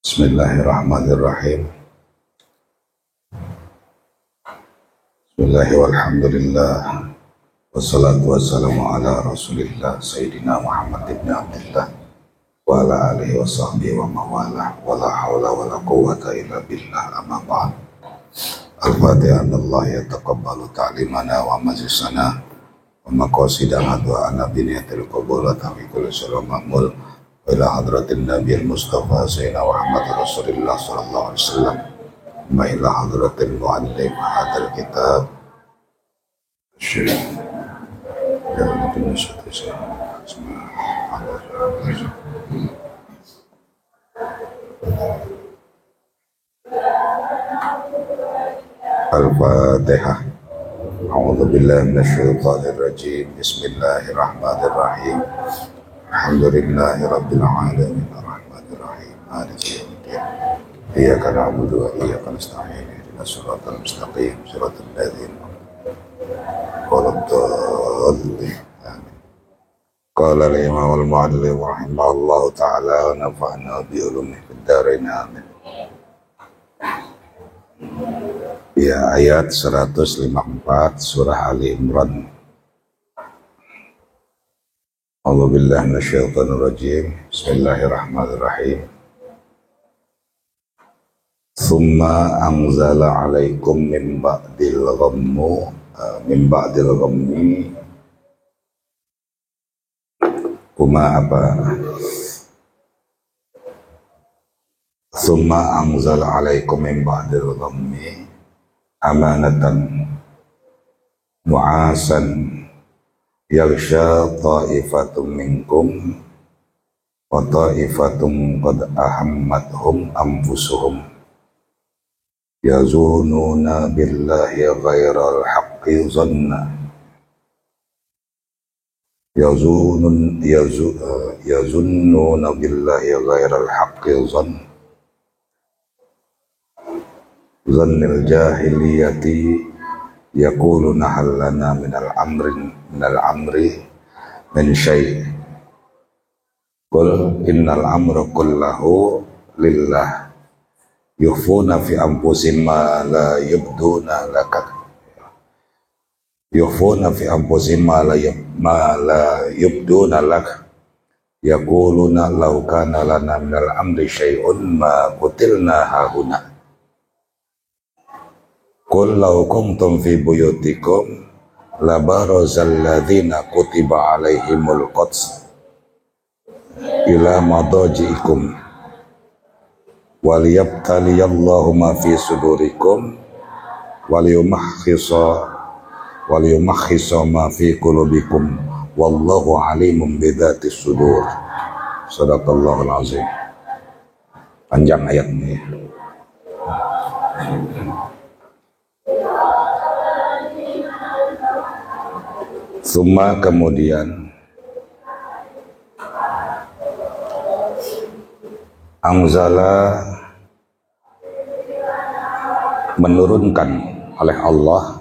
Bismillahirrahmanirrahim. Bismillahi walhamdulillah. Wassalatu wassalamu ala rasulillah Sayyidina Muhammad ibn Abdillah wa ala alihi wa sahbihi wa mawalah wa la hawla wa la quwwata illa billah amma ba'd. Al-Fatihah. Allah yataqabbalu ta'limana wa majlisana wa maqasidana du'ana biniyatil qabul wa tahqiqul syarah ma'mul ila hadratin Nabi Mustafa Sayyidina Muhammad Rasulullah sallallahu alaihi wasallam wa ila hadratil muallim hadal kitab syarih ya Nabi Al-Fatihah. A'udzu billahi minasyaitonir rajim. Bismillahirrahmanirrahim. Alhamdulillahi rabbil alamin arrahmanir rahim maliki yaumiddin. Iyyaka na'budu wa iyyaka nasta'in. Ihdinas siratal mustaqim siratal ladzina an'amta 'alaihim. Amin. Qala al-imam al-mu'allim rahimahullahu ta'ala wa nafa'na bi ulumihi fid dharain. Amin. Ya, ayat 154 surah Ali Imran. A'udzu billahi minasyaitonir rajim. Bismillahirrahmanirrahim. Tsumma anzala 'alaikum min ba'dil ghammi kuma apa? Tsumma anzala 'alaikum min ba'dil ghammi amanatan nu'asan yaghsha ta'ifatum minkum wa ta'ifatum qad ahammathum anfusuhum yazununa billahi ghairal haqqi zanna yazunnuna billahi ghairal haqqi zannil jahiliyati yaquluna hal lana minal amri min syai' qul innal amra kullahu lillah yukhfuna fi anfusihim ma la yubduna laka yukhfuna fi anfusihim ma la yubduna lak yaquluna law kana lana minal amri syai'un ma qutilna hahuna qul law kuntum fi buyutikum la barazal ladzina kutiba alaihimul qatl ila madaji'ikum wal yabtaliyallahu ma fi sudurikum wal yumahhisa ma fi qulubikum wallahu alimun bidzatis sudur. Shadaqallahul azim. Panjang ayat ini. Summa kemudian anzala menurunkan oleh Allah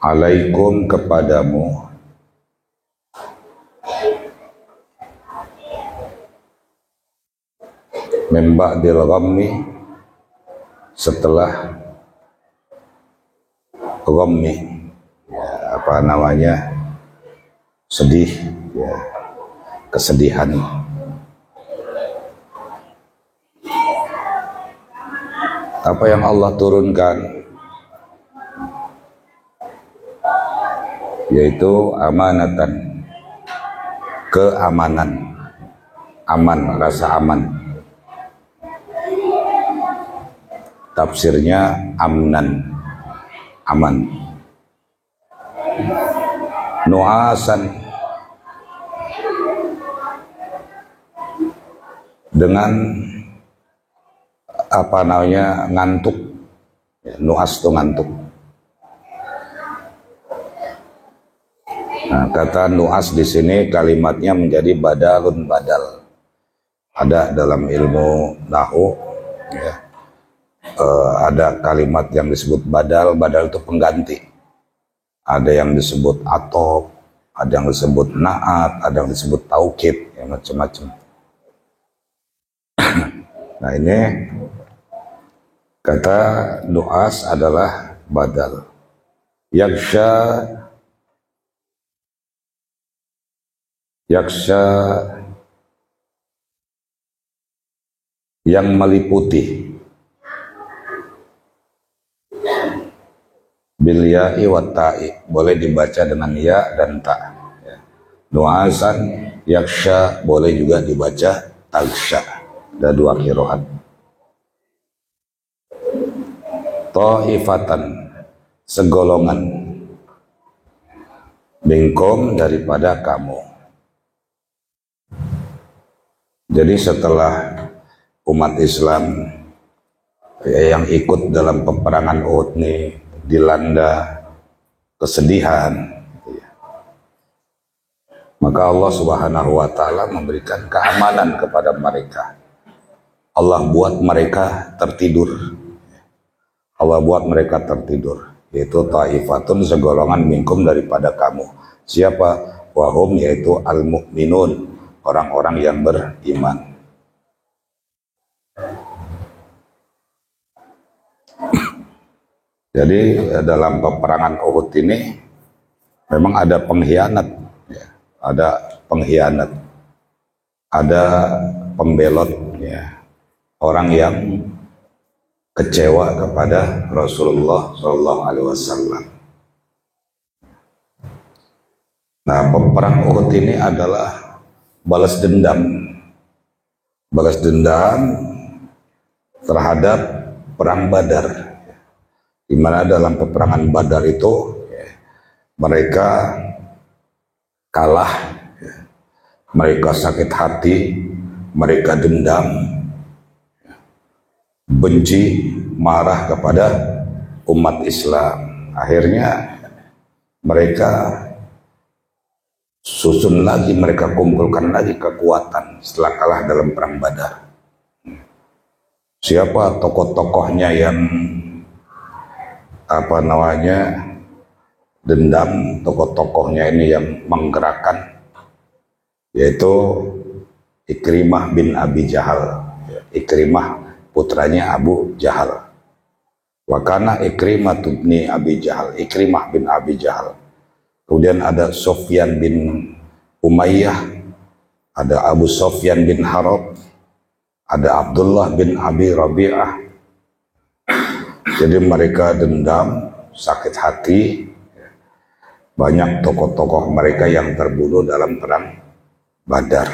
alaikum kepadamu min ba'dil ghammi setelah ghammi, ya, apa namanya, sedih, ya, kesedihan. Apa yang Allah turunkan yaitu amanatan, keamanan, aman, rasa aman. Tafsirnya amnan, aman. Nu'asan, dengan apa namanya, ngantuk. Nu'as itu ngantuk. Nah, kata nu'as di sini kalimatnya menjadi badalun badal. Ada dalam ilmu nahwu, ya. Ada kalimat yang disebut badal. Badal itu pengganti. ada yang disebut atop, ada yang disebut naat, ada yang disebut taukid, ya macam-macam. Nah ini kata du'as adalah badal. Yaksha yang meliputi, bil ya'i wa ta'i, boleh dibaca dengan ya dan ta. Nu'asan yaksha boleh juga dibaca tagsha. Ada dua qiraat. Ta'ifatan, segolongan, minkum, daripada kamu. Jadi setelah umat Islam yang ikut dalam peperangan Uhud ini dilanda kesedihan, maka Allah Subhanahu wa Ta'ala memberikan keamanan kepada mereka. Allah buat mereka tertidur. Allah buat mereka tertidur, yaitu ta'ifatun, segolongan minkum, daripada kamu. Siapa? Wahum, yaitu al-mu'minun, orang-orang yang beriman. Jadi dalam peperangan Uhud ini memang ada pengkhianat, ya. Ada pengkhianat, ada pembelot, ya. Orang yang kecewa kepada Rasulullah SAW. Nah, peperang Uhud ini adalah balas dendam terhadap perang Badar, di mana dalam peperangan Badar itu mereka kalah, mereka sakit hati, mereka dendam, benci, marah kepada umat Islam. Akhirnya mereka susun lagi, mereka kumpulkan lagi kekuatan setelah kalah dalam perang Badar. Siapa tokoh-tokohnya yang dendam, tokoh-tokohnya ini yang menggerakkan, yaitu Ikrimah bin Abi Jahal. Ikrimah putranya Abu Jahal. Wakana Ikrimah bin Abi Jahal, Ikrimah bin Abi Jahal. Kemudian ada Sofyan bin Umayyah, ada Abu Sofyan bin Harb, ada Abdullah bin Abi Rabi'ah. Jadi mereka dendam, sakit hati. Banyak tokoh-tokoh mereka yang terbunuh dalam perang Badar.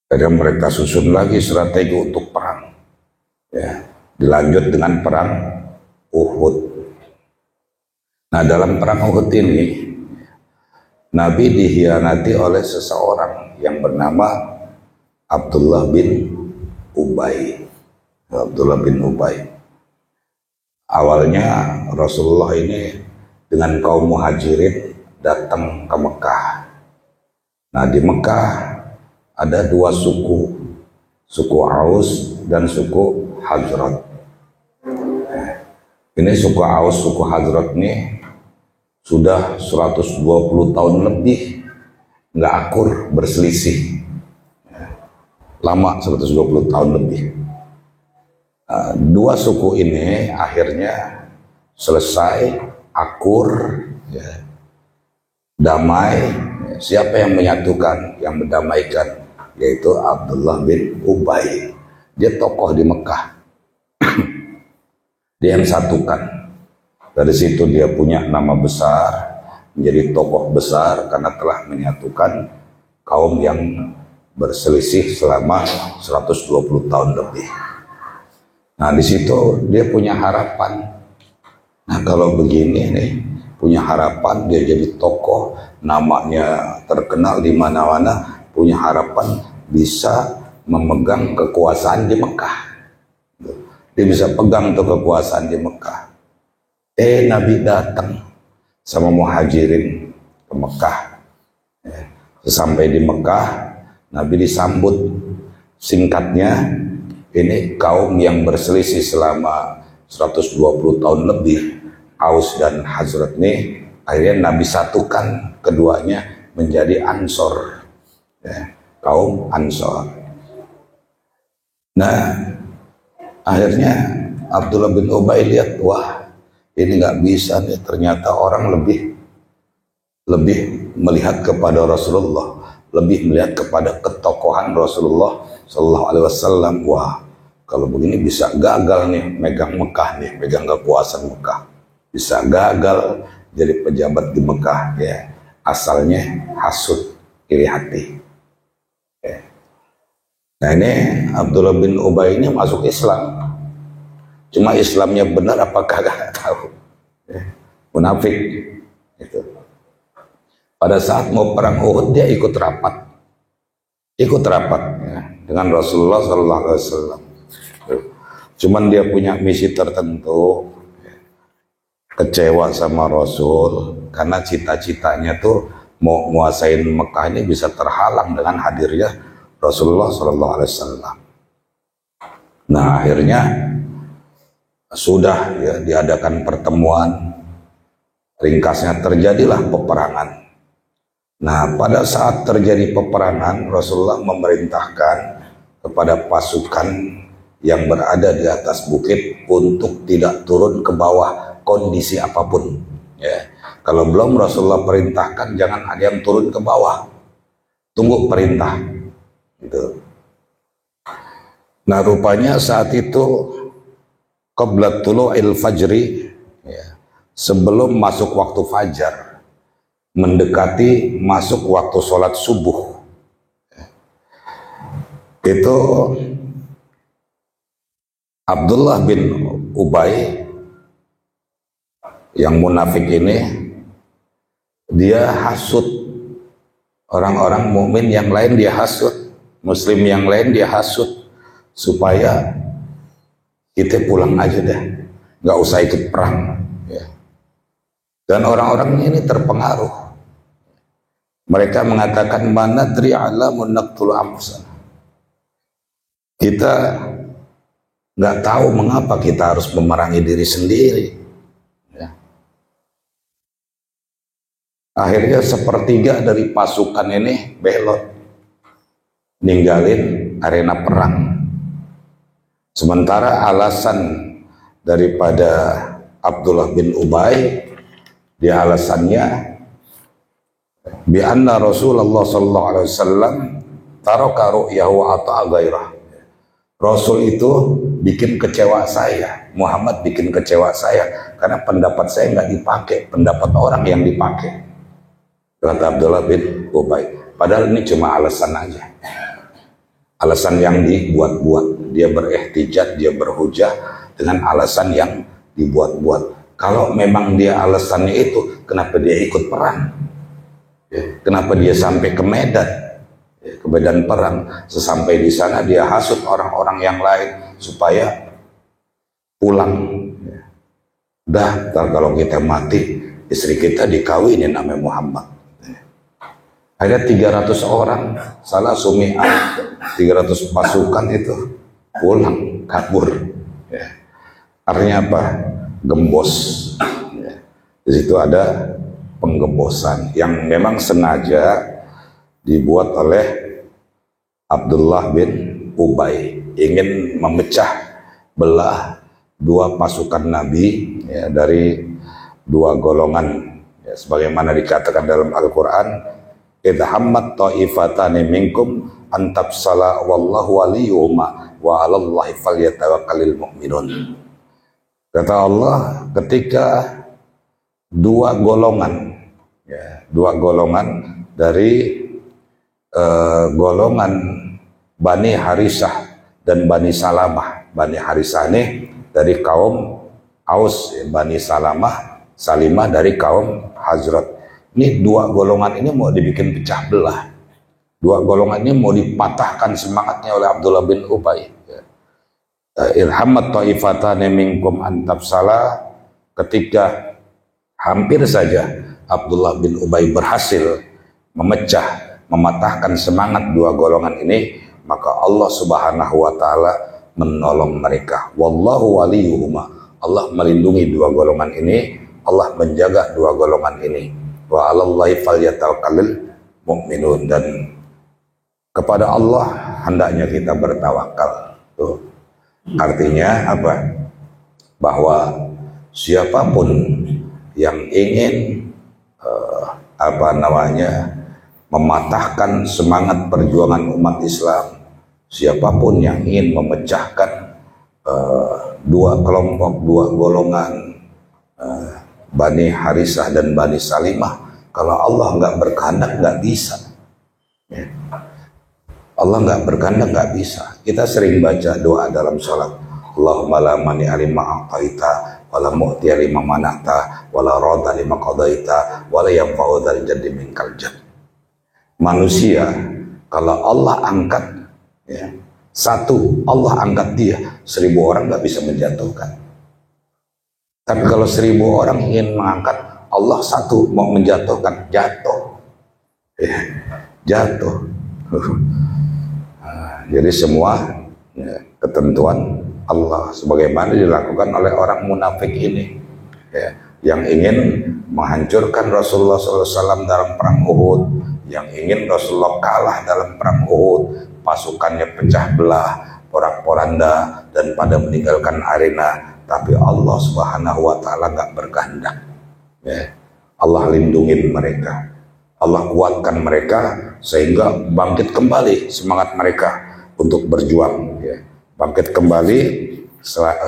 Jadi mereka susun lagi strategi untuk perang, ya, dilanjut dengan perang Uhud. Nah, dalam perang Uhud ini Nabi dikhianati oleh seseorang yang bernama Abdullah bin Ubay. Abdullah bin Ubay. Awalnya Rasulullah ini dengan kaum muhajirin datang ke Mekah. Nah, di Mekah ada dua suku, suku Aus dan suku Hazrat. Ini suku Aus, suku Hazrat ini sudah 120 tahun lebih nggak akur, berselisih. Lama, 120 tahun lebih. Dua suku ini akhirnya selesai, akur, ya, damai. Siapa yang menyatukan, yang mendamaikan? Yaitu Abdullah bin Ubay. Dia tokoh di Mekah. Dia yang satukan. Dari situ dia punya nama besar, menjadi tokoh besar karena telah menyatukan kaum yang berselisih selama 120 tahun lebih. Nah, di situ dia punya harapan. Nah, kalau begini nih, punya harapan, dia jadi tokoh, namanya terkenal di mana-mana, punya harapan bisa memegang kekuasaan di Mekah. Dia bisa pegang tuh kekuasaan di Mekah. Nabi datang sama muhajirin ke Mekah. Sesampai di Mekah, Nabi disambut. Singkatnya, ini kaum yang berselisih selama 120 tahun lebih, Aus dan Hazrat ini akhirnya Nabi satukan keduanya menjadi Ansor, ya, kaum Ansor. Nah, akhirnya Abdullah bin Ubay lihat, wah ini nggak bisa nih, ternyata orang lebih melihat kepada Rasulullah, lebih melihat kepada ketokohan Rasulullah Sallallahu Alaihi Wasallam. Wah, kalau begini bisa gagal nih megang Mekah nih, megang kekuasaan Mekah, bisa gagal jadi pejabat di Mekah, ya. Asalnya hasud, iri hati. Ya. Nah, ini Abdullah bin Ubay ini masuk Islam, cuma Islamnya benar apakah gak tahu, ya. Munafik itu. Pada saat mau perang Uhud dia ikut rapat ya, dengan Rasulullah Sallallahu Alaihi Wasallam. Cuman dia punya misi tertentu, kecewa sama Rasul karena cita-citanya tuh mau menguasain Mekah ini bisa terhalang dengan hadirnya Rasulullah Sallallahu Alaihi Wasallam. Nah, akhirnya sudah ya diadakan pertemuan, ringkasnya terjadilah peperangan. Nah, pada saat terjadi peperangan, Rasulullah memerintahkan kepada pasukan yang berada di atas bukit untuk tidak turun ke bawah kondisi apapun. Ya. Kalau belum Rasulullah perintahkan jangan ada yang turun ke bawah, tunggu perintah. Gitu. Nah, rupanya saat itu qabla tulu'il fajri, ya, sebelum masuk waktu fajar, mendekati masuk waktu sholat subuh, itu Abdullah bin Ubay yang munafik ini, dia hasut orang-orang mukmin yang lain, dia hasut muslim yang lain, dia hasut supaya kita pulang aja deh, nggak usah ikut perang, ya. Dan orang-orang ini terpengaruh. Mereka mengatakan manadri ala munaqtul amsal. Kita nggak tahu mengapa kita harus memerangi diri sendiri. Ya. Akhirnya sepertiga dari pasukan ini belot, ninggalin arena perang. Sementara alasan daripada Abdullah bin Ubay, dia alasannya bi anna Rasulullah sallallahu alaihi wasallam taraka ru'yahu ata'a ghairah. Rasul itu bikin kecewa saya, Muhammad bikin kecewa saya karena pendapat saya nggak dipakai, pendapat orang yang dipakai, kata Abdullah bin Ubay. Padahal ini cuma alasan aja, alasan yang dibuat-buat. Dia berihtijat, dia berhujah dengan alasan yang dibuat-buat. Kalau memang dia alasannya itu, kenapa dia ikut perang? Kenapa dia sampai ke Medan, ke medan perang? Sesampai di sana dia hasut orang-orang yang lain supaya pulang. Dah, kalau kita mati, istri kita dikawinin sama Muhammad. Ada 300 orang, salah sumi'ah, 300 pasukan itu pulang, kabur. Artinya apa? Gembos. Di situ ada penggembosan yang memang sengaja dibuat oleh Abdullah bin Ubay, ingin memecah belah dua pasukan Nabi, ya, dari dua golongan, ya, sebagaimana dikatakan dalam Al-Quran, idh hammat ta'ifatani minkum antafsala wallahu waliyuhuma wa 'alallahi falyatawakkalul mu'minun. Kata Allah, ketika dua golongan, ya, dua golongan dari golongan Bani Harisah dan Bani Salamah. Bani Harisah ini dari kaum Aus, ya, Bani Salimah dari kaum Hazrat. Ini dua golongan ini mau dibikin pecah belah. Dua golongan ini mau dipatahkan semangatnya oleh Abdullah bin Ubay. Irhammat ta'ifatani minkum antafsala, ketika hampir saja Abdullah bin Ubay berhasil mematahkan semangat dua golongan ini, maka Allah Subhanahu wa taala menolong mereka. Wallahu waliyuhuma. Allah melindungi dua golongan ini, Allah menjaga dua golongan ini. Wa 'alallahi falyatawakkalul mu'minun, dan kepada Allah hendaknya kita bertawakal. Tuh. Artinya apa? Bahwa siapapun yang ingin mematahkan semangat perjuangan umat Islam, siapapun yang ingin memecahkan dua kelompok, dua golongan, Bani Harisah dan Bani Salimah, kalau Allah nggak berkehendak nggak bisa. Ya. Allah nggak berkehendak nggak bisa. Kita sering baca doa dalam sholat, Allahumma la mani alima a'taita wala mu'ti lima manata wala radha lima qadaita wala yanfa'u dzal jaddi minkal jadd. Manusia kalau Allah angkat, ya, satu, Allah angkat dia, 1000 orang nggak bisa menjatuhkan. Tapi kalau 1000 orang ingin mengangkat, Allah satu mau menjatuhkan, jatuh, ya, jatuh. Jadi semua, ya, ketentuan Allah sebagaimana dilakukan oleh orang munafik ini, ya, yang ingin menghancurkan Rasulullah SAW dalam perang Uhud, yang ingin Rasulullah kalah dalam perang Uhud, pasukannya pecah belah, porak-poranda, dan pada meninggalkan arena. Tapi Allah Subhanahu wa Ta'ala nggak berkehendak. Ya. Allah lindungin mereka, Allah kuatkan mereka sehingga bangkit kembali semangat mereka untuk berjuang. Ya. Bangkit kembali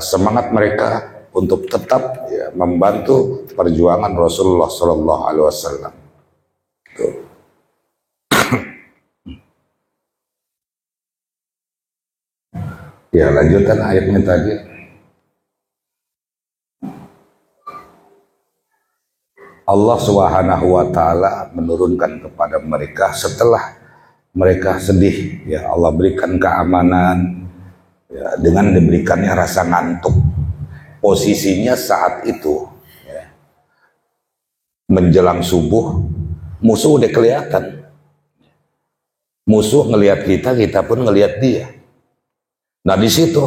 semangat mereka untuk tetap, ya, membantu perjuangan Rasulullah Sallallahu Alaihi Wasallam. Ya, lanjutan ayatnya tadi. Allah Subhanahu wa Ta'ala menurunkan kepada mereka setelah mereka sedih, ya, Allah berikan keamanan, ya, dengan diberikannya rasa ngantuk. Posisinya saat itu, ya, menjelang subuh, musuh udah kelihatan. Musuh ngelihat kita, kita pun ngelihat dia. Nah di situ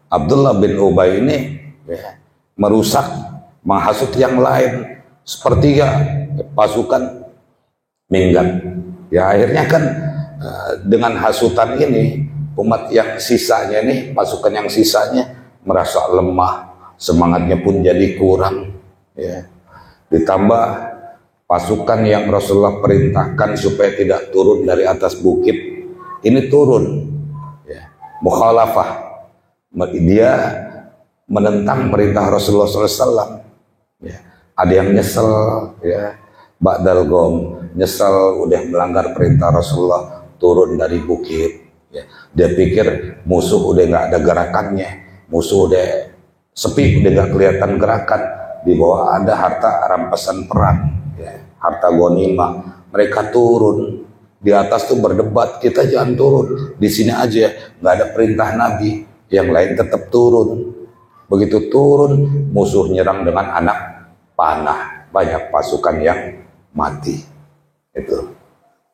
Abdullah bin Ubay ini, ya, merusak, menghasut yang lain, sepertiga pasukan minggat. Ya akhirnya kan dengan hasutan ini umat yang sisanya nih, pasukan yang sisanya merasa lemah, semangatnya pun jadi kurang. Ya. Ditambah pasukan yang Rasulullah perintahkan supaya tidak turun dari atas bukit, ini turun. Mukhalafah, dia menentang perintah Rasulullah SAW. Ya. Ada yang nyesel, ya, ba'dal gom, nyesel udah melanggar perintah Rasulullah, turun dari bukit. Ya. Dia pikir musuh udah nggak ada gerakannya, musuh udah sepi, udah nggak kelihatan gerakan. Di bawah ada harta rampasan perang, ya, harta ghanimah. Mereka turun. Di atas tuh berdebat, kita jangan turun, di sini aja, nggak ada perintah Nabi, yang lain tetap turun. Begitu turun, musuh nyerang dengan anak panah, banyak pasukan yang mati. Itu.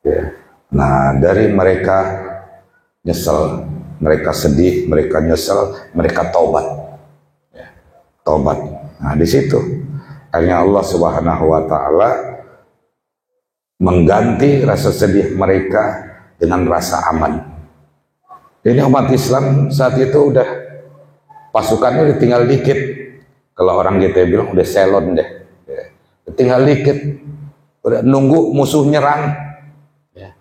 Ya. Nah dari mereka nyesel, mereka sedih, mereka nyesel, mereka taubat. Ya. Taubat. Nah di situ, akhirnya Allah Subhanahu Wa Ta'ala mengganti rasa sedih mereka dengan rasa aman. Ini umat Islam saat itu udah pasukannya udah tinggal dikit. Kalau orang kita bilang udah selon deh, ya. Tinggal dikit, udah nunggu musuh nyerang. Ya.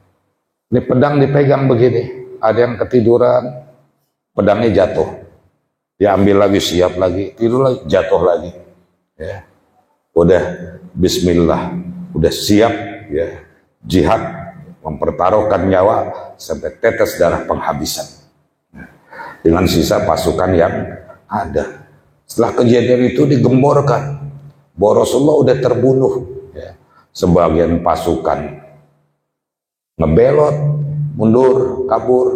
Ini pedang dipegang begini, ada yang ketiduran, pedangnya jatuh, diambil lagi, siap lagi, tidur lagi, jatuh lagi. Ya. Udah Bismillah, udah siap. Ya, jihad, mempertaruhkan nyawa sampai tetes darah penghabisan, dengan sisa pasukan yang ada. Setelah kejadian itu digemborkan bahwa Rasulullah udah terbunuh, ya. Sebagian pasukan ngebelot, mundur, kabur.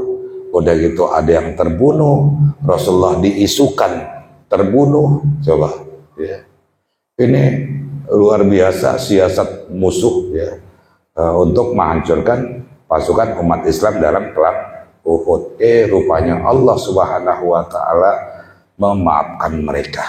Udah gitu ada yang terbunuh, Rasulullah diisukan terbunuh. Coba, ya. Ini luar biasa siasat musuh, ya, untuk menghancurkan pasukan umat Islam dalam perang Uhud. Rupanya Allah Subhanahu Wa Ta'ala memaafkan mereka.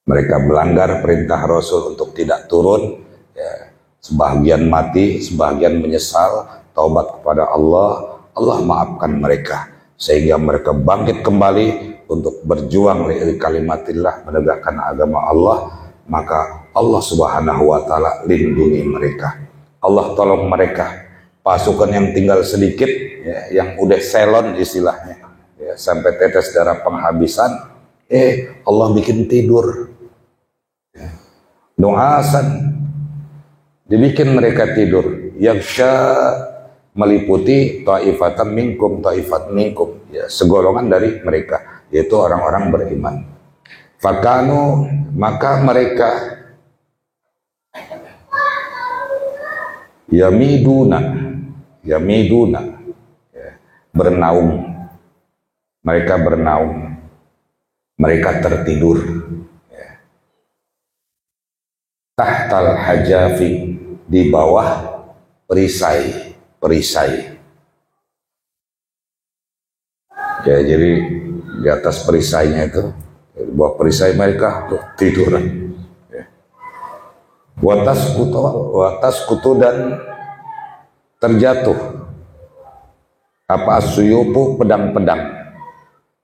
Mereka melanggar perintah Rasul untuk tidak turun, ya. Sebagian mati, sebagian menyesal, taubat kepada Allah. Allah maafkan mereka sehingga mereka bangkit kembali untuk berjuang li kalimatillah, menegakkan agama Allah. Maka Allah Subhanahu wa taala lindungi mereka. Allah tolong mereka. Pasukan yang tinggal sedikit, ya, yang udah selon istilahnya, ya, sampai tetes darah penghabisan, Allah bikin tidur. Nu'asan, dibikin mereka tidur. Yaksha, meliputi ta'ifatan minkum, ta'ifat minkum, ya, segolongan dari mereka, yaitu orang-orang beriman. Fakanu, maka mereka yamiduna, ya, bernaung. Mereka bernaung, mereka tertidur, ya. Tahtal hajafi, di bawah perisai. Ya, jadi di atas perisainya itu, di bawah perisai mereka tuh tiduran. Ya. Watas kutu dan terjatuh apa suyupu, pedang-pedang,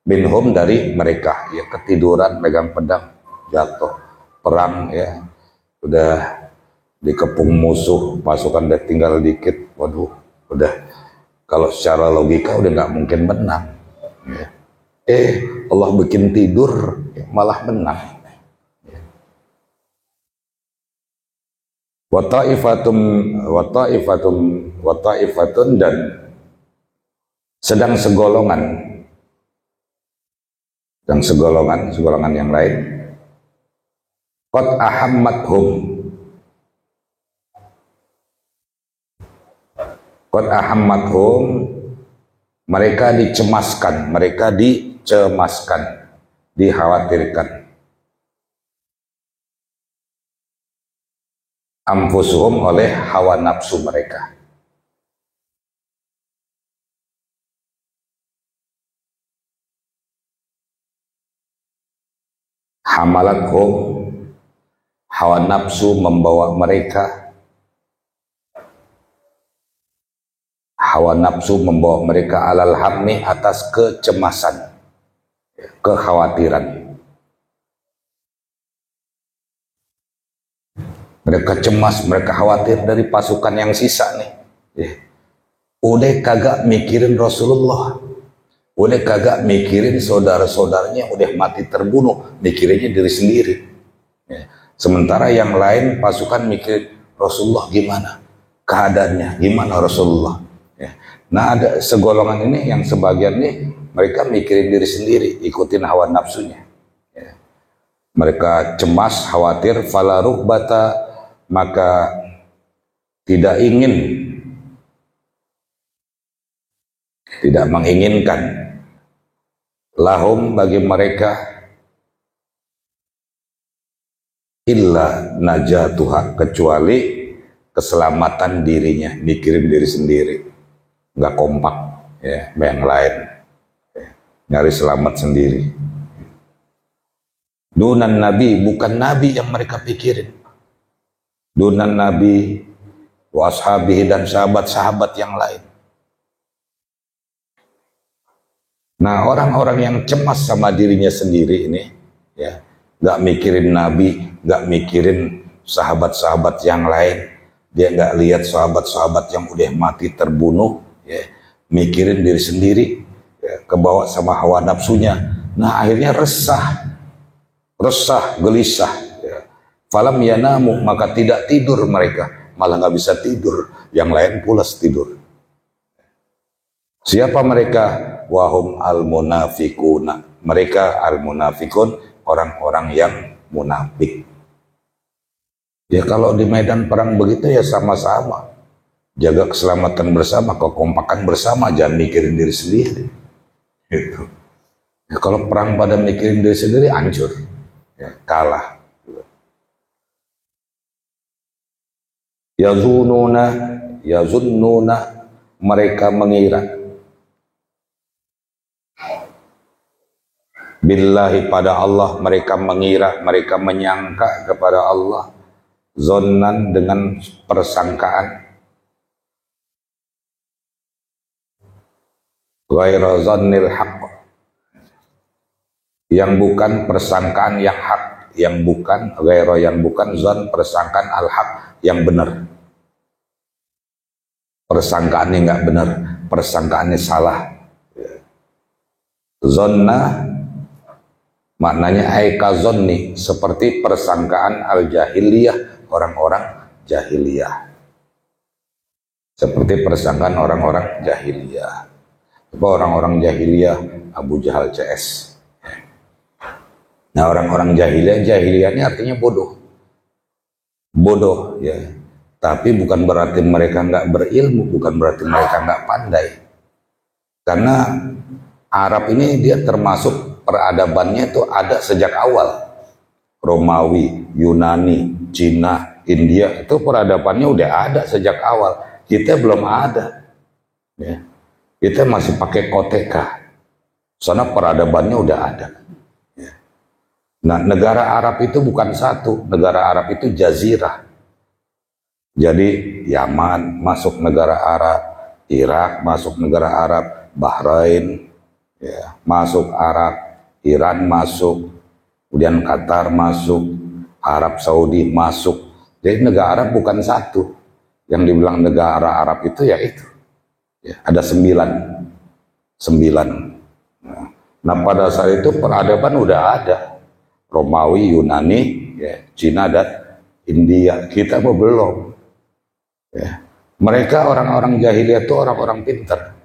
minhum, dari mereka, ya, ketiduran megang pedang, jatuh perang, ya, udah dikepung musuh, pasukan udah tinggal dikit, waduh, udah, kalau secara logika udah nggak mungkin menang, ya. Allah bikin tidur, ya, malah menang, ya. Wataifatun dan sedang segolongan yang lain, qad ahammathum, mereka dicemaskan, dikhawatirkan, anfusuhum, oleh hawa nafsu mereka. Hamalathum, hawa nafsu membawa mereka, alal hammi, atas kecemasan, kekhawatiran. Mereka cemas, mereka khawatir dari pasukan yang sisa nih, ya. Udah kagak mikirin Rasulullah, udah kagak mikirin saudara-saudaranya udah mati terbunuh, mikirinnya diri sendiri, ya. Sementara yang lain pasukan mikir Rasulullah gimana keadaannya, gimana Rasulullah, ya. Nah, ada segolongan ini yang sebagian nih mereka mikirin diri sendiri, ikutin hawa nafsunya, ya. Mereka cemas, khawatir, fala ruhbata, maka tidak menginginkan, lahum, bagi mereka, illa najatuha, kecuali keselamatan dirinya, mikirin diri sendiri, nggak kompak, ya, yang lain, ya, nyari selamat sendiri. Dunan nabi, bukan nabi yang mereka pikirin, dunan nabi wa ashabihi, dan sahabat-sahabat yang lain. Nah, orang-orang yang cemas sama dirinya sendiri ini, ya, nggak mikirin nabi, nggak mikirin sahabat-sahabat yang lain, dia nggak lihat sahabat-sahabat yang udah mati terbunuh, ya, mikirin diri sendiri, ya, kebawa sama hawa nafsunya. Nah, akhirnya resah, gelisah, ya. Falam yanamu, maka tidak tidur mereka, malah nggak bisa tidur, yang lain pulas tidur. Siapa mereka? Wahum al-munafikuna, mereka al-munafikun, orang-orang yang munafik. Ya, kalau di medan perang begitu ya sama-sama, jaga keselamatan bersama, kekompakan bersama, jangan mikirin diri sendiri, gitu. Ya, kalau perang pada mikirin diri sendiri, hancur, ya, kalah. Yazunnuna, mereka mengira, billahi pada Allah, mereka mengira, mereka menyangka kepada Allah zonnan dengan persangkaan, ghaira zannil haqq, yang bukan persangkaan yang hak, yang bukan ghaira, yang bukan zon, persangkaan al-haq yang benar. Persangkaannya nggak benar, persangkaannya salah. Zonna maknanya aikazonni, seperti persangkaan al-jahiliyah, orang-orang jahiliyah. Seperti persangkaan orang-orang jahiliyah. Apa orang-orang jahiliyah? Abu Jahal CS. Nah, orang-orang jahiliyah, jahiliyahnya artinya bodoh. Bodoh, ya. Tapi bukan berarti mereka nggak berilmu, bukan berarti mereka nggak pandai. Karena Arab ini dia termasuk peradabannya itu ada sejak awal. Romawi, Yunani, Cina, India, itu peradabannya udah ada sejak awal. Kita belum ada. Ya. Kita masih pakai koteka. Sana peradabannya udah ada. Ya. Nah, negara Arab itu bukan satu. Negara Arab itu jazirah. Jadi Yaman masuk negara Arab, Irak masuk negara Arab, Bahrain ya, masuk Arab, Iran masuk, kemudian Qatar masuk, Arab Saudi masuk. Jadi negara Arab bukan satu. Yang dibilang negara Arab itu ya itu. Ya, ada 9. Nah, pada saat itu peradaban udah ada. Romawi, Yunani, ya, Cina dan India. Kita belum. Ya. Mereka orang-orang jahiliyah itu orang-orang pintar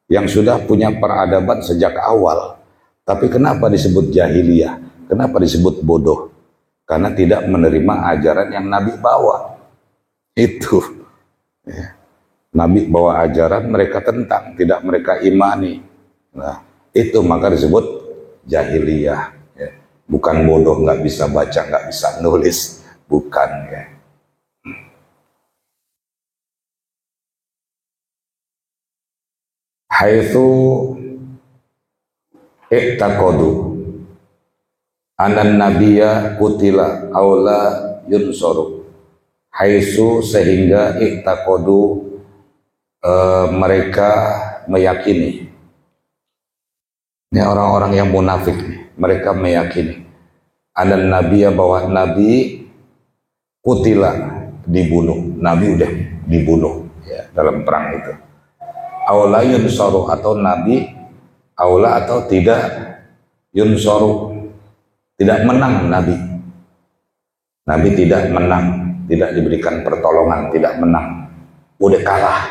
yang sudah punya peradaban sejak awal. Tapi kenapa disebut jahiliyah? Kenapa disebut bodoh? Karena tidak menerima ajaran yang Nabi bawa. Itu. Ya. Nabi bawa ajaran, mereka tentang, tidak mereka imani. Nah, itu maka disebut jahiliyah. Ya. Bukan bodoh, nggak bisa baca, nggak bisa nulis. Bukan, ya. Haitsu i'taqadu anan nabiyya qutila aula yunsaru. Haitsu sehingga i'taqadu mereka meyakini. Ini orang-orang yang munafik nih, mereka meyakini anan nabiyya, bahwa nabi qutila, dibunuh. Nabi udah dibunuh ya dalam perang itu. Aula yunsaru, atau nabi aula atau tidak yunsaru, tidak menang nabi. Nabi tidak menang, tidak diberikan pertolongan, tidak menang, udah kalah.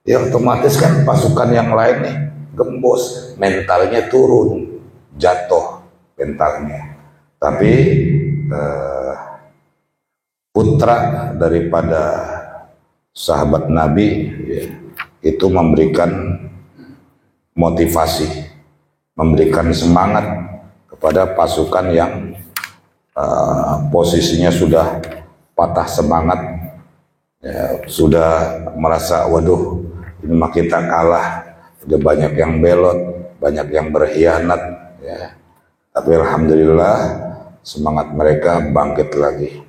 Ya otomatis kan pasukan yang lain nih gembos, mentalnya turun, jatuh mentalnya. Tapi putra daripada sahabat Nabi ya, itu memberikan motivasi, memberikan semangat kepada pasukan yang posisinya sudah patah semangat, ya, sudah merasa waduh ini mah kita kalah, udah banyak yang belot, banyak yang berkhianat, ya. Tapi alhamdulillah semangat mereka bangkit lagi.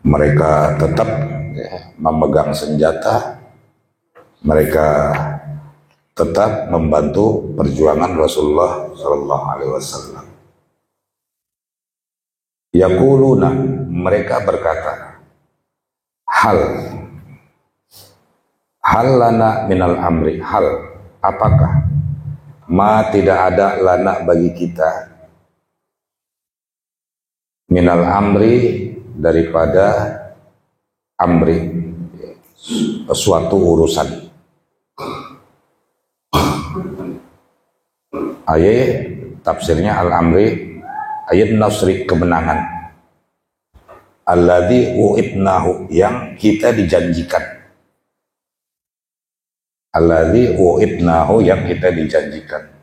Mereka tetap ya, memegang senjata, mereka tetap membantu perjuangan Rasulullah Sallallahu Alaihi Wasallam. Yaquluna, mereka berkata, hal lana minal amri, hal, apakah, ma tidak ada lana bagi kita, minal amri daripada amri, suatu urusan. Ayat tafsirnya al-amri, ayat nasri, kemenangan. Alladzi u'idnahu, yang kita dijanjikan. Alladzi u'idnahu, yang kita dijanjikan.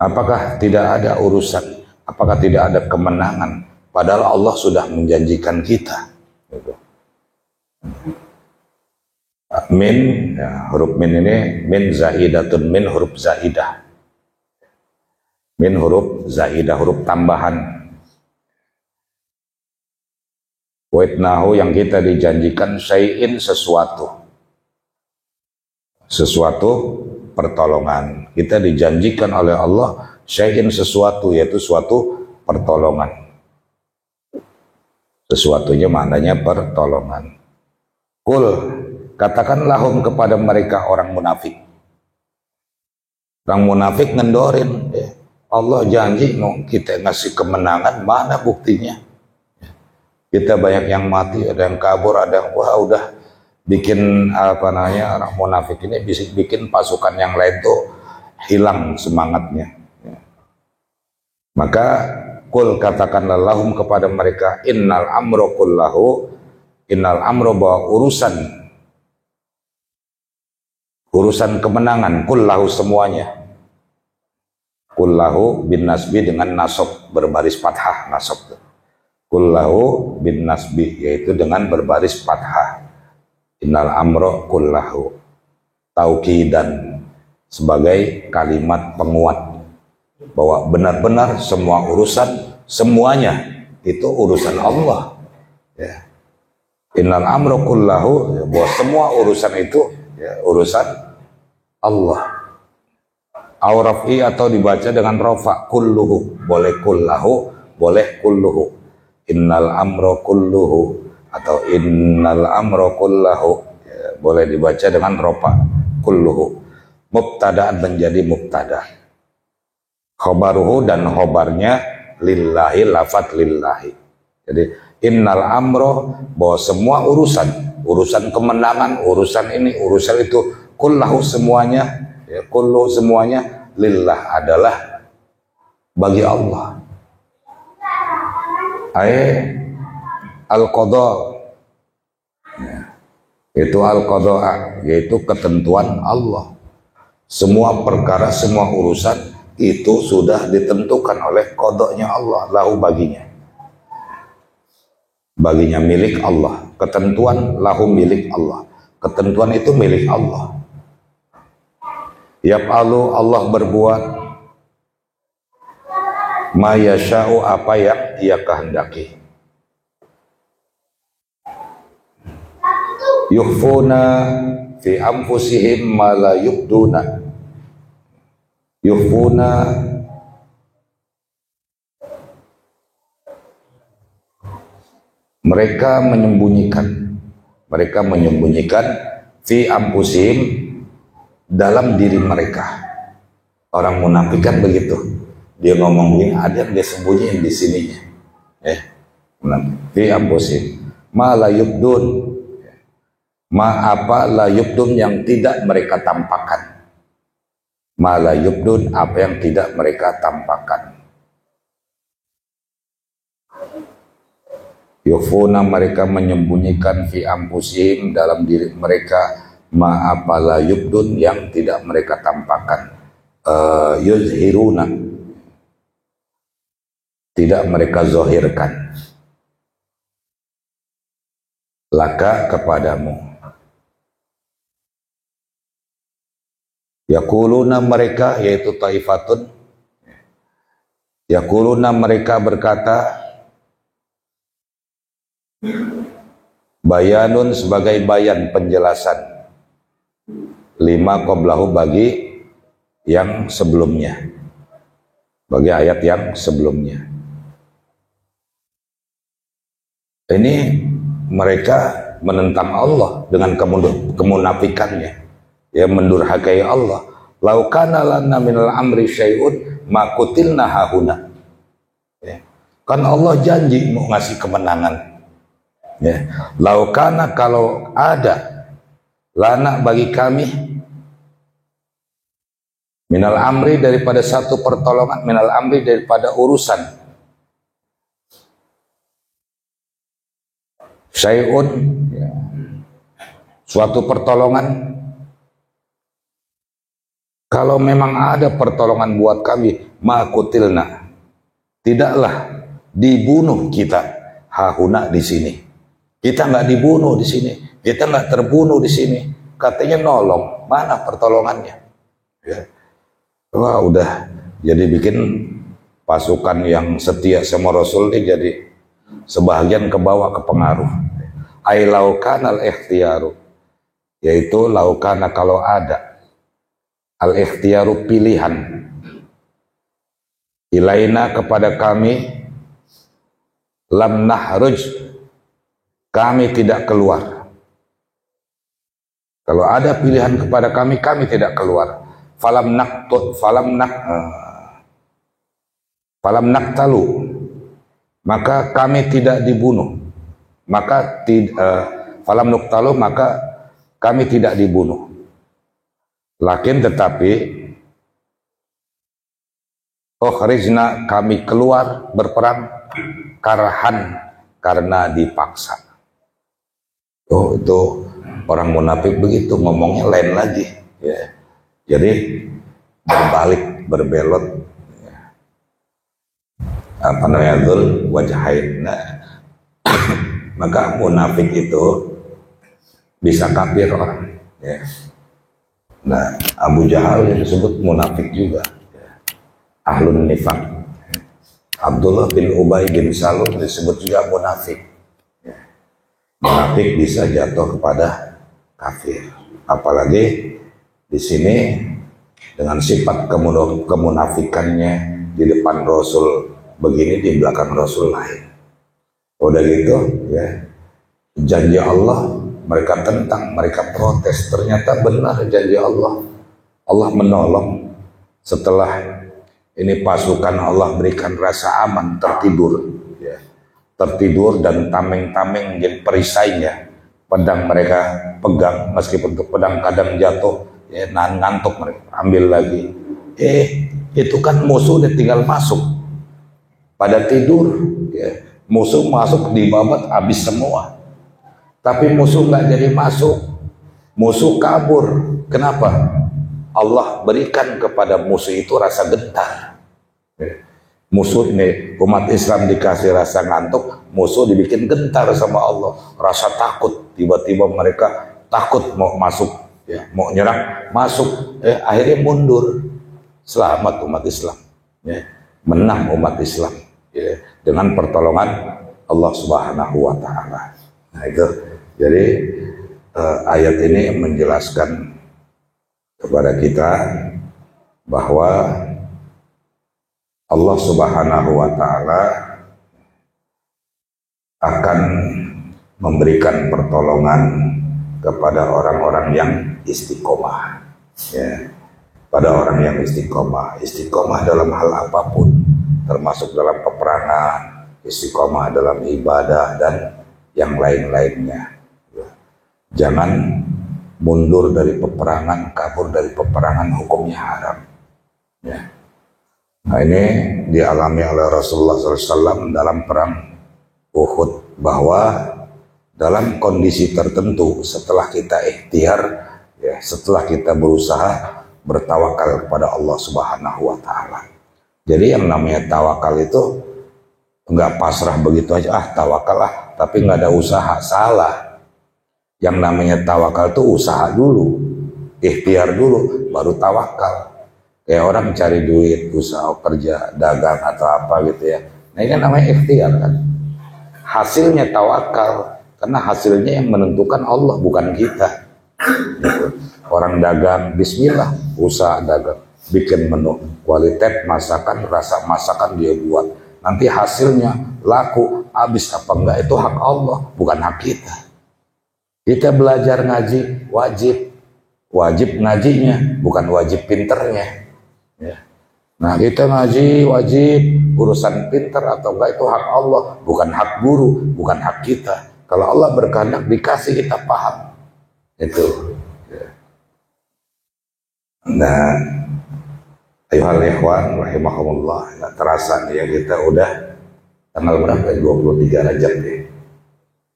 Apakah tidak ada urusan? Apakah tidak ada kemenangan? Padahal Allah sudah menjanjikan kita. Min, ya, huruf min ini min zaidatun, min huruf zaidah. Min huruf zaidah, huruf tambahan. Waitnahu, yang kita dijanjikan, syai'in, sesuatu. Sesuatu pertolongan. Kita dijanjikan oleh Allah syai'in, sesuatu, yaitu suatu pertolongan. Sesuatunya maknanya pertolongan. Kul, katakan lahum, kepada mereka orang munafik. Orang munafik ngendorin, Allah janji mau kita ngasih kemenangan, mana buktinya? Kita banyak yang mati, ada yang kabur, ada yang wah udah bikin apa namanya, orang munafik ini bisa bikin pasukan yang lain tuh hilang semangatnya. Maka kul, katakanlah lahum, kepada mereka, innal amro kullahu, innal amro, bahwa urusan kemenangan, kullahu, semuanya. Kullahu bin nasbi, dengan nasab berbaris fathah, nasab. Kullahu bin nasbi, yaitu dengan berbaris fathah. Innal amro kullahu, taukidan, sebagai kalimat penguat bahwa benar-benar semua urusan, semuanya itu urusan Allah, ya. Innal amro kullahu, bahwa semua urusan itu, ya, urusan Allah. Aurafi, atau dibaca dengan rofa, kulluhu, boleh kullahu, boleh kulluhu. Innal amro kulluhu, atau innal amro kullahu, ya, boleh dibaca dengan rofa, kulluhu. Mubtada'an, menjadi mubtada. Khobaruhu, dan khobarnya lillahi, lafat lillahi. Jadi innal amro, bahwa semua urusan kemenangan, urusan ini, urusan itu, kullahu, semuanya, ya, kullu, semuanya, lillah, adalah bagi Allah. Al-qadha, ya, itu al-qadha, yaitu ketentuan Allah. Semua perkara, semua urusan itu sudah ditentukan oleh qadha-nya Allah, lahu, baginya. Baginya, milik Allah. Ketentuan lahu, milik Allah. Ketentuan itu milik Allah. Yaf'alu, Allah berbuat, ma yasha'u, apa yang Ia kehendaki. Yukhfuna fi anfusihim ma la yubduna. Yukhfuna, mereka menyembunyikan fi anfusihim, dalam diri mereka. Orang munafik kan begitu, dia ngomong ini, ada yang dia sembunyiin di sininya, fi anfusihim ma la yubdun, ma apa la yubdun, yang tidak mereka tampakkan. Ma la yubdun, apa yang tidak mereka tampakkan. Yufuna, mereka menyembunyikan fi anfusihim, dalam diri mereka, ma apa la yubdun, yang tidak mereka tampakkan. Yuzhiruna, tidak mereka zahirkan. Laka, kepadamu. Yaquluna, mereka, yaitu taifatun, yaquluna, mereka berkata, bayanun, sebagai bayan, penjelasan, lima qablahu, bagi yang sebelumnya, bagi ayat yang sebelumnya. Ini mereka menentang Allah dengan kemunafikannya, ya, mendurhakai Allah. Laukana lana minal amri syai'un ma qutilna hahuna, ya. Kan Allah janji mau ngasih kemenangan, ya. Laukana, kalau ada, lana, bagi kami, minal amri, daripada satu pertolongan, minal amri, daripada urusan, syai'un, ya, suatu pertolongan. Kalau memang ada pertolongan buat kami, ma kutilna, tidaklah dibunuh kita, hahuna, di sini. Kita nggak dibunuh di sini, kita nggak terbunuh di sini. katanya nolong, mana pertolongannya? Ya. Wah, udah jadi bikin pasukan yang setia sama Rasul ini jadi sebagian kebawa ke pengaruh. Ai laukana al-ikhtiyaru, yaitu laukana kalau ada al-ikhtiyaru pilihan, ilaina kepada kami, lam nahruj, kami tidak keluar. Kalau ada pilihan kepada kami, kami tidak keluar. Falam naktalu, maka kami tidak dibunuh. Maka falam nuktalu, maka kami tidak dibunuh. Lakin tetapi ukhrijna, kami keluar berperang karahan, karena dipaksa. Oh, itu orang munafik begitu ngomongnya, lain lagi ya. Jadi berbalik, berbelot ya. Apa namanya, dzul wajhain. Maka munafik itu bisa kafir orang ya. Nah, Abu Jahal yang disebut munafik juga ya. Ahlun nifaq. Abdullah bin Ubay bin Salul disebut juga munafik ya. Munafik bisa jatuh kepada kafir, apalagi di sini dengan sifat kemunafikannya, di depan Rasul begini, di belakang Rasul lain. Udah gitu ya, janji Allah mereka tentang, mereka protes. Ternyata benar janji Allah. Allah menolong setelah ini pasukan Allah berikan rasa aman, tertidur ya. Tertidur dan tameng-tameng jadi perisainya. Pedang mereka pegang, meskipun pedang kadang jatuh ya, ngantuk mereka ambil lagi. Itu kan musuh udah tinggal masuk, pada tidur ya. Musuh masuk dibabat habis semua, tapi musuh nggak jadi masuk, musuh kabur. Kenapa? Allah berikan kepada musuh itu rasa gentar. Musuh ini, umat Islam dikasih rasa ngantuk, musuh dibikin gentar sama Allah, rasa takut. Tiba-tiba mereka takut mau masuk ya, mau nyerang masuk, akhirnya mundur. Selamat umat Islam ya. Menang umat Islam ya, dengan pertolongan Allah Subhanahu wa Ta'ala. Nah, itu jadi ayat ini menjelaskan kepada kita bahwa Allah Subhanahu wa Ta'ala akan memberikan pertolongan kepada orang-orang yang istiqomah ya. Pada orang yang istiqomah dalam hal apapun, termasuk dalam peperangan, istiqomah dalam ibadah dan yang lain-lainnya. Jangan mundur dari peperangan, kabur dari peperangan, hukumnya haram ya. Nah, ini dialami oleh Rasulullah SAW dalam perang Uhud, bahwa dalam kondisi tertentu setelah kita ikhtiar ya, setelah kita berusaha bertawakal kepada Allah Subhanahu wa Ta'ala. Jadi yang namanya tawakal itu nggak pasrah begitu aja, tawakal tapi nggak ada usaha, salah. Yang namanya tawakal itu usaha dulu, ikhtiar dulu, baru tawakal. Kayak orang cari duit, usaha kerja, dagang atau apa gitu ya. Nah, ini namanya ikhtiar kan. Hasilnya tawakal, karena hasilnya yang menentukan Allah, bukan kita. Gitu. Orang dagang, bismillah, usaha dagang, bikin menu, kualitas masakan, rasa masakan dia buat. Nanti hasilnya laku, habis apa enggak, itu hak Allah, bukan hak kita. Kita belajar ngaji, wajib ngajinya, bukan wajib pinternya. Ya. Nah, kita ngaji wajib, urusan pinter atau enggak itu hak Allah, bukan hak guru, bukan hak kita. Kalau Allah berkehendak dikasih, kita paham. Itu. Nah, ayuhal ikhwan rahimahumullah, nggak terasa nih ya, kita udah tanggal berapa ya? 23 Rajab ya.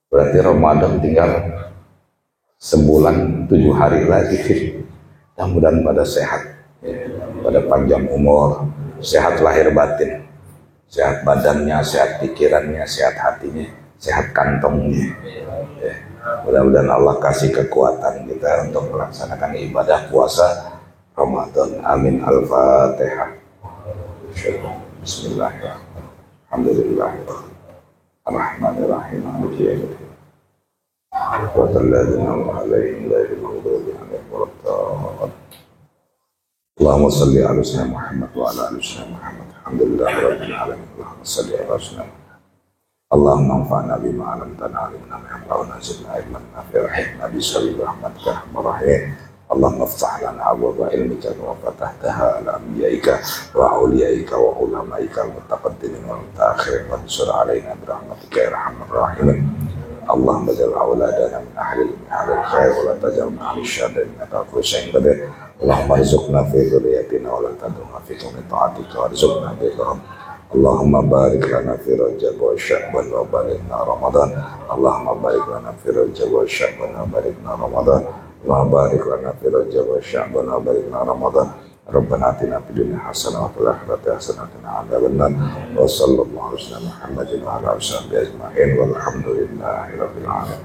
Berarti Ramadan tinggal sebulan 7 hari lagi. Mudah-mudahan pada sehat ya, pada panjang umur, sehat lahir batin, sehat badannya, sehat pikirannya, sehat hatinya, sehat kantongnya ya. Mudah-mudahan Allah kasih kekuatan kita untuk melaksanakan ibadah puasa Ramadan. Amin. Al-Fatihah. Bismillahirrahmanirrahim. Alhamdulillahirrahmanirrahim. Ar-Rahmanirrahim. Maliki yaumiddin. Shiratal alaihim ghairil maghdubi alaihim waladdallin. Allahumma shalli ala sayyidina Muhammad wa ala ali sayyidina Muhammad. Alhamdulillahirabbil alamin. Allahumma shalli ala sayyidina Muhammad. Allahumma anfa'na bima 'allamtana 'allimna ma yanfa'una zidna ilman nafi'an bi sabili rahmatika ya arhamar rahimin. Allahumma iftah lana abwaaba ilmika wa fatahtaha ala anbiya'ika wa awliyaika wa ulama'ika al-mutaqaddimin wal mutaakhirin wa ansur 'alaina bi rahmatika ya arhamar rahimin. Allahumma ja'al auladana min ahli al-khair wa la taj'al min ahli syarr innaka kullu syai'in qadir. Allahumma rizqna fi dhurriyyatina wa la tad'una fi ta'atika warzuqna bihi. Allahumma barik lana fi Rajab wa Sya'ban wa balighna Ramadan. Allahumma barik lana fi Rajab wa Sya'ban wa balighna Ramadan. Allahumma barik lana fi Rajab wa Sya'ban wa balighna Ramadan. Rabbana atina fid dunya hasanah wa fil akhirati hasanah wa qina adzabannar. Wa sallallahu alaihi wa sallam Muhammadin wa ala alihi wa sahbihi ajma'in walhamdulillahi rabbil alamin.